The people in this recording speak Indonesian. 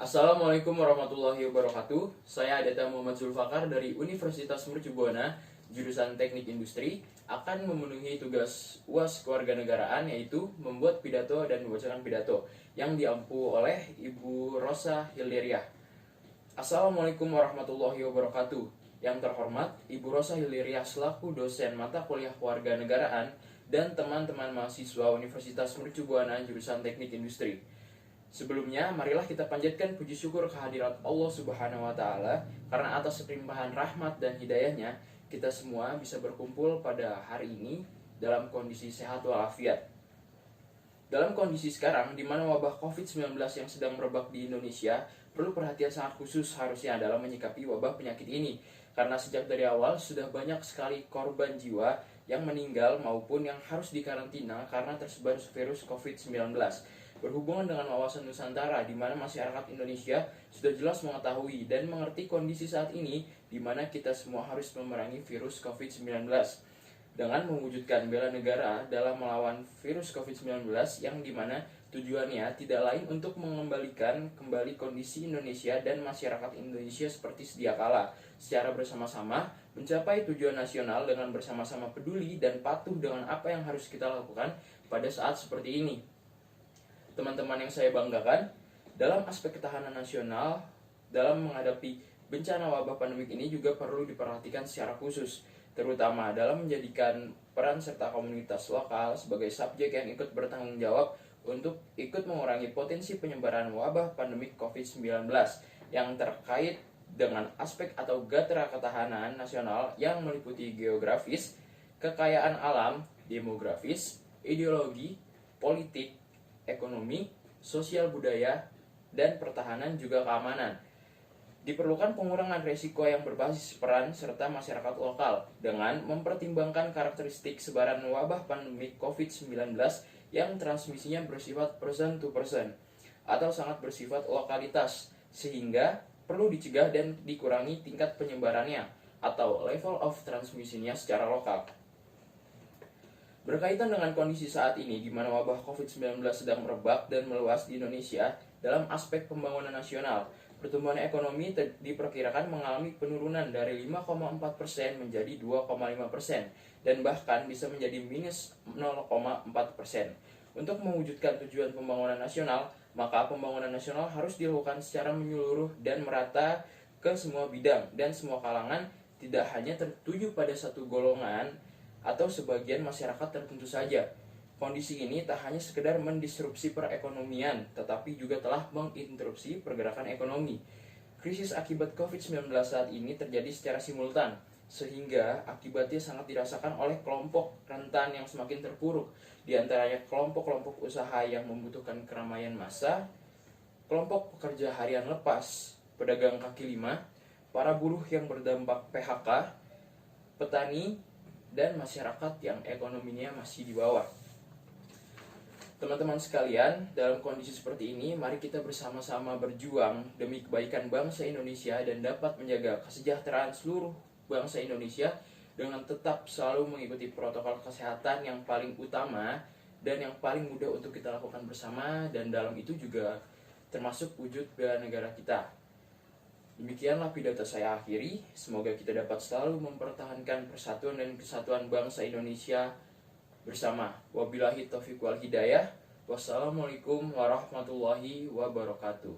Assalamualaikum warahmatullahi wabarakatuh. Saya Adeta Muhammad Zulfakar dari Universitas Mercu Buana, jurusan Teknik Industri, akan memenuhi tugas UAS Kewarganegaraan, yaitu membuat pidato dan membacakan pidato yang diampu oleh Ibu Rosa Hilderiah. Assalamualaikum warahmatullahi wabarakatuh. Yang terhormat Ibu Rosa Hilderiah selaku dosen mata kuliah Kewarganegaraan dan teman-teman mahasiswa Universitas Mercu Buana jurusan Teknik Industri. Sebelumnya, marilah kita panjatkan puji syukur kehadirat Allah Subhanahu wa Ta'ala, karena atas kelimpahan rahmat dan hidayahnya, kita semua bisa berkumpul pada hari ini dalam kondisi sehat walafiat. Dalam kondisi sekarang, di mana wabah COVID-19 yang sedang merebak di Indonesia, perlu perhatian sangat khusus harusnya dalam menyikapi wabah penyakit ini. Karena sejak dari awal sudah banyak sekali korban jiwa yang meninggal maupun yang harus dikarantina karena tersebar virus COVID-19. Berhubungan dengan wawasan Nusantara, di mana masyarakat Indonesia sudah jelas mengetahui dan mengerti kondisi saat ini, di mana kita semua harus memerangi virus COVID-19 dengan mewujudkan bela negara dalam melawan virus COVID-19, yang dimana tujuannya tidak lain untuk mengembalikan kembali kondisi Indonesia dan masyarakat Indonesia seperti sedia kala, secara bersama-sama mencapai tujuan nasional dengan bersama-sama peduli dan patuh dengan apa yang harus kita lakukan pada saat seperti ini. Teman-teman yang saya banggakan, dalam aspek ketahanan nasional, dalam menghadapi bencana wabah pandemik ini juga perlu diperhatikan secara khusus, terutama dalam menjadikan peran serta komunitas lokal sebagai subjek yang ikut bertanggung jawab untuk ikut mengurangi potensi penyebaran wabah pandemik COVID-19 yang terkait dengan aspek atau gatra ketahanan nasional yang meliputi geografis, kekayaan alam, demografis, ideologi, politik, ekonomi, sosial budaya, dan pertahanan juga keamanan. Diperlukan pengurangan risiko yang berbasis peran serta masyarakat lokal dengan mempertimbangkan karakteristik sebaran wabah pandemi COVID-19 yang transmisinya bersifat person to person atau sangat bersifat lokalitas, sehingga perlu dicegah dan dikurangi tingkat penyebarannya atau level of transmisinya secara lokal. Berkaitan dengan kondisi saat ini, di mana wabah COVID-19 sedang merebak dan meluas di Indonesia, dalam aspek pembangunan nasional, pertumbuhan ekonomi diperkirakan mengalami penurunan dari 5,4% menjadi 2,5%, dan bahkan bisa menjadi minus 0,4%. Untuk mewujudkan tujuan pembangunan nasional, maka pembangunan nasional harus dilakukan secara menyeluruh dan merata ke semua bidang dan semua kalangan, tidak hanya tertuju pada satu golongan atau sebagian masyarakat tertentu saja. Kondisi ini tak hanya sekedar mendisrupsi perekonomian, tetapi juga telah menginterupsi pergerakan ekonomi. Krisis akibat COVID-19 saat ini terjadi secara simultan, sehingga akibatnya sangat dirasakan oleh kelompok rentan yang semakin terpuruk, di antaranya kelompok-kelompok usaha yang membutuhkan keramaian massa, kelompok pekerja harian lepas, pedagang kaki lima, para buruh yang berdampak PHK, petani, dan masyarakat yang ekonominya masih di bawah. Teman-teman sekalian, dalam kondisi seperti ini, mari kita bersama-sama berjuang demi kebaikan bangsa Indonesia dan dapat menjaga kesejahteraan seluruh bangsa Indonesia dengan tetap selalu mengikuti protokol kesehatan yang paling utama dan yang paling mudah untuk kita lakukan bersama, dan dalam itu juga termasuk wujud bela negara kita. Demikianlah pidato saya akhiri. Semoga kita dapat selalu mempertahankan persatuan dan kesatuan bangsa Indonesia bersama. Wabillahi taufiq wal hidayah. Wassalamualaikum warahmatullahi wabarakatuh.